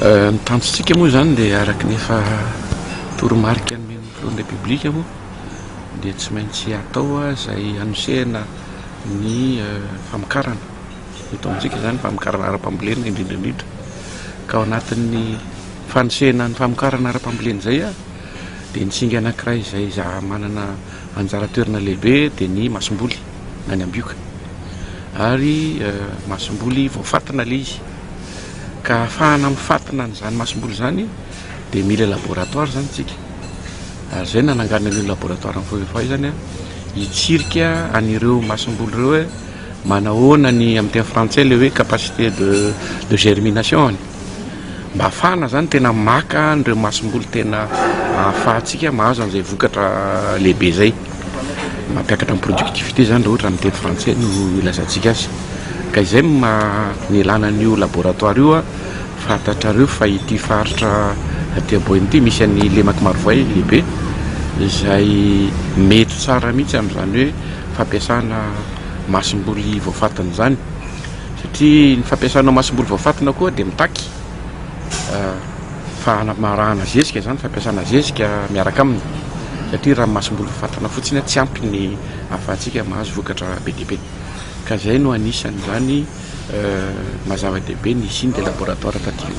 Ny tanjontsika moa zany dia araka nefa toromarika ny président de la République moa dia tsy maintsy atao izay anosehana ny famokarana eto amintsika zany famokarana ara-pambolena indrindrandrindra ka ao anatin'ny fanosehana ny famokarana ara-pambolena zay dia ny singa anankiray izay za manana anjara toerana lehibe dia ny masomboly na ny ambioka ary masomboly voafatina le izy ka ahafahana mifatina n'izany masomboly zany dia mila laboratoire zany tsika ary zay nananganana an'io laboratoire fahaizany hitsirika an'ireo masomboly ireo manahoana ny amin'ny teny frantsay le hoe capacité de germination mba ahafahana zany tena maka an'ireo masomboly tena ahafahantsika mahazo an'izay vokatra lehibe zay mampiakatra amin'ny productivité zany raha ohatra amin'ny teny frantsay no ilazantsika azy ka izay ny ilana an'io laboratoire io fantatrareo fa ity faritra aty Aboiny ity misy an'ny lemaka marovoay lehibe izay mety tsara mihitsy amin'izany hoe fampiasana masomboly voafatina zany satria ny fampiasana masomboly voafatina koa dia mitaky fahamarahana zezika zany fampiasana zezika miaraka aminy satria raha masomboly voafatina fotsiny tsy ampy ny ahafahantsika mahazo vokatra be dia be ka zay no anisany zany mazava-dehibe ny siny de laboratoire taty.